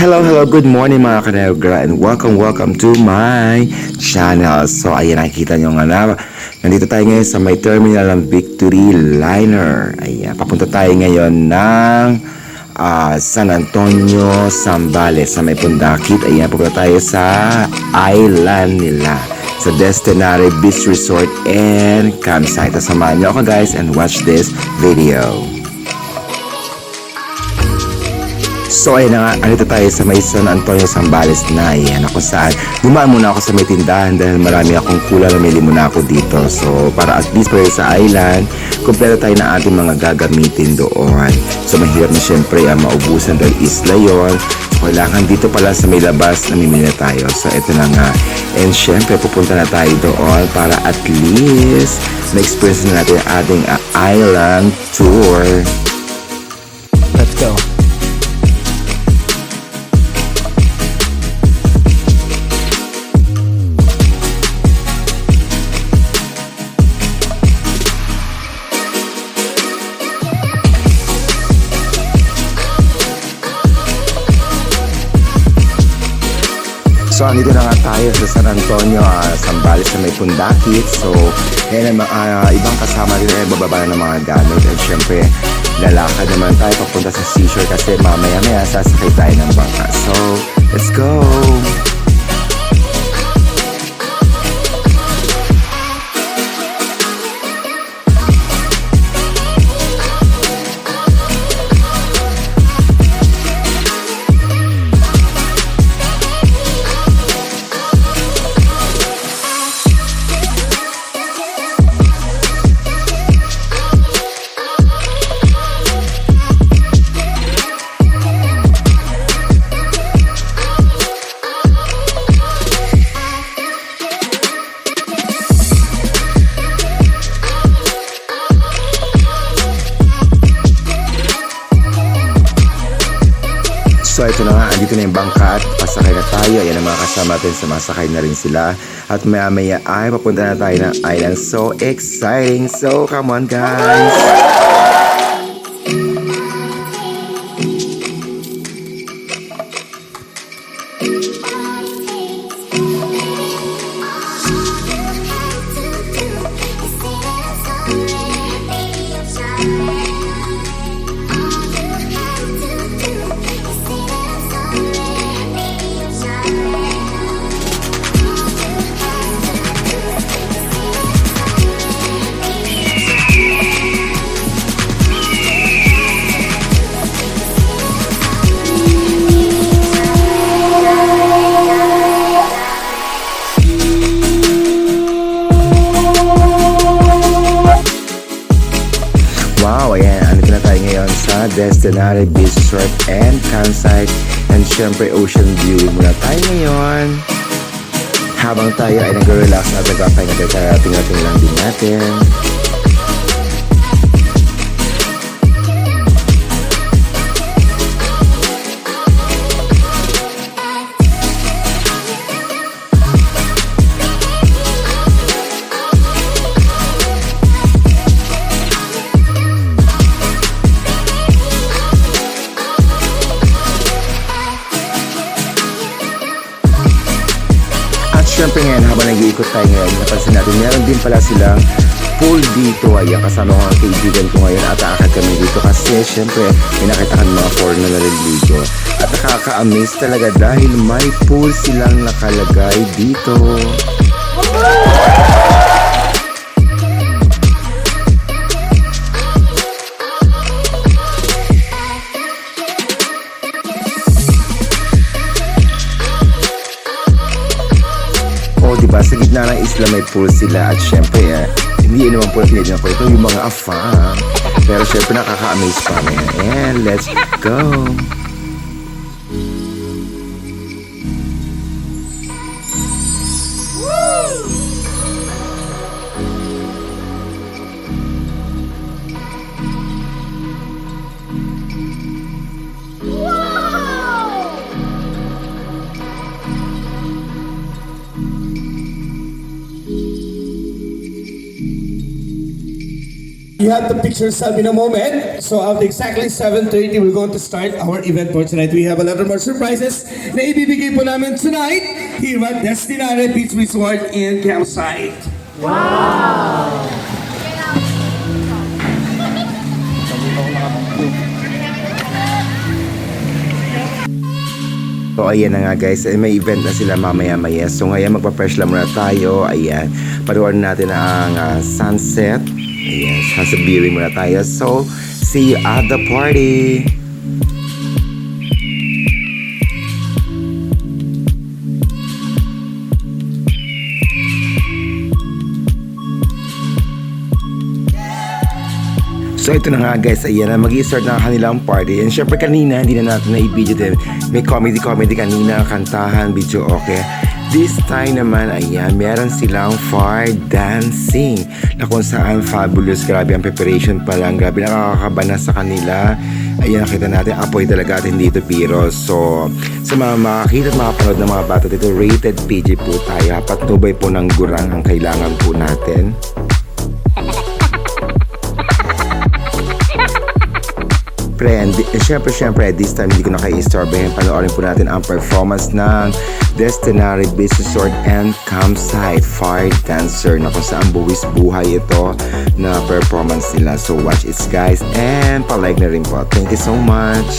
Hello, good morning mga kanegra and welcome to my channel. So ayan, nakikita nyo nga na, nandito tayo ngayon sa may terminal ng Victory Liner. Ayan, papunta tayo ngayon ng San Antonio, Zambales sa may Pundakit. Ayan, papunta tayo sa island nila, sa Destinare Beach Resort and Campsite. Samahan nyo ako guys and watch this video. So ayun na nga, andito tayo sa may San Antonio, Zambales na. Ayan, ako saan. Dumaan muna ako sa may tindahan dahil marami akong kula, namili muna ako dito. So para at least pwede sa island, kumpleto tayo na ating mga gagamitin doon. So mahirap na syempre maubusan dahil isla yun. So kailangan dito pala sa may labas, namimili na tayo. So ito na nga. And syempre pupunta na tayo doon para at least na-experience na natin ating island tour. Let's go! So, andito na nga tayo sa San Antonio, Zambales sa may Pundakit. So, ngayon ibang kasama rin ay bababa ng mga gamit. At syempre, lalakad naman tayo papunta sa seashore kasi mamaya-maya sasakay tayo ng bangka. So, let's go! So ito na nga, andito na yung bangka at pasakay na tayo. Ayan ang mga kasama natin, sumasakay na rin sila. At maya-maya ay papunta na tayo ng island. So exciting! So come on guys! Wow, ayan, andito na tayo ngayon sa Destinare Beach Resort and Campsite. And syempre, ocean viewing muna tayo ngayon. Habang tayo ay nag-relax at nag-pahinga tayo, tingnan lang din natin. Siyempre ngayon, habang nag-iikot tayo ngayon, napansin natin, meron din pala silang pool dito. Ayan, kasama ko ang kaibigan ko ngayon at aakad kami dito kasi siyempre, pinakita kami mga foreigner na naliligo. At nakaka-amaze talaga dahil may pool silang nakalagay dito. Diba, sa gitna ng isla may pool sila at syempre hindi naman po pinili ko ito yung mga afam, pero syempre nakaka-amaze pa rin. And let's go! You have the picture self in a moment. So at exactly 7:30, we're going to start our event for tonight. We have a lot more surprises na ibibigay po namin tonight here at Destinare Beach Resort and Campsite. So ayan na nga guys, may event na sila mamaya-maya. So ngayon magpa-fresh lang muna tayo. Ayan, panuorin natin ang sunset. Ayan, sunset viewing muna tayo. So, see you at the party! So ito na nga guys, ayan na mag-i-start na ang kanilang party. And syempre kanina, hindi na natin na-i-video din. May comedy kanina, kantahan, video okay. This time naman, ayan, meron silang fire dancing. Na kung saan fabulous, grabe ang preparation pa lang. Grabe nakakakaba na sa kanila. Ayan, nakita natin, apoy talaga at hindi ito piro. So, sa mga makakita at makapanood ng mga bata dito, rated PG po tayo. Patnubay po ng gurang ang kailangan po natin. And syempre, this time hindi ko na kayo istorbahin. Panoorin po natin ang performance ng Destinare Beach Resort and Campsite Fire Dancer na kung saan buwis buhay ito na performance nila. So watch it guys and palike na rin po. Thank you so much.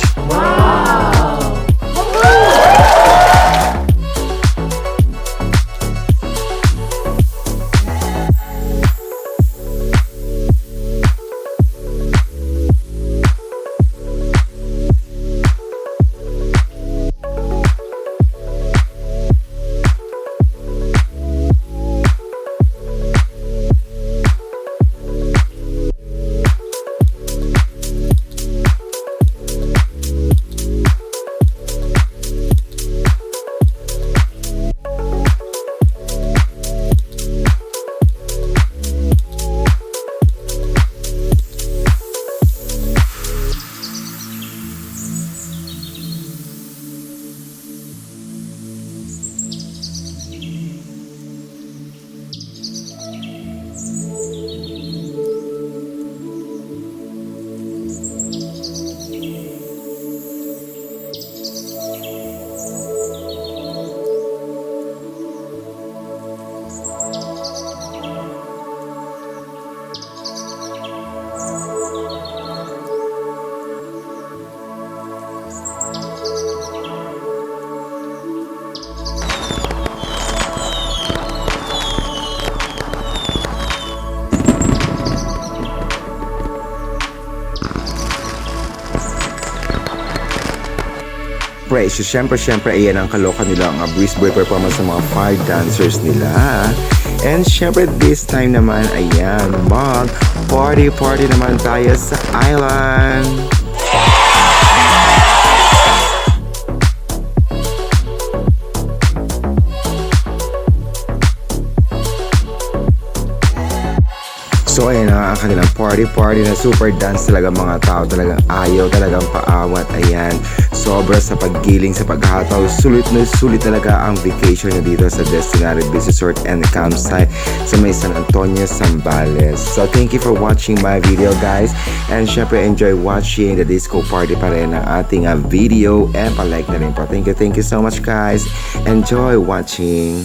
Syempre, ayan ang kaloka nila ang breeze boy performance ng mga fire dancers nila. And syempre, this time naman, ayan, party naman tayo sa island. So ayan na ang kanilang party na super dance talaga, mga tao talagang ayaw talagang paawat. Ayan, sobra sa paggiling, sa paghataw, sulit talaga ang vacation na dito sa Destinare Beach Resort and Campsite sa may San Antonio, Zambales. So thank you for watching my video guys, and syempre enjoy watching the disco party pa rin ng ating video, and palike na rin po. Thank you so much guys, enjoy watching.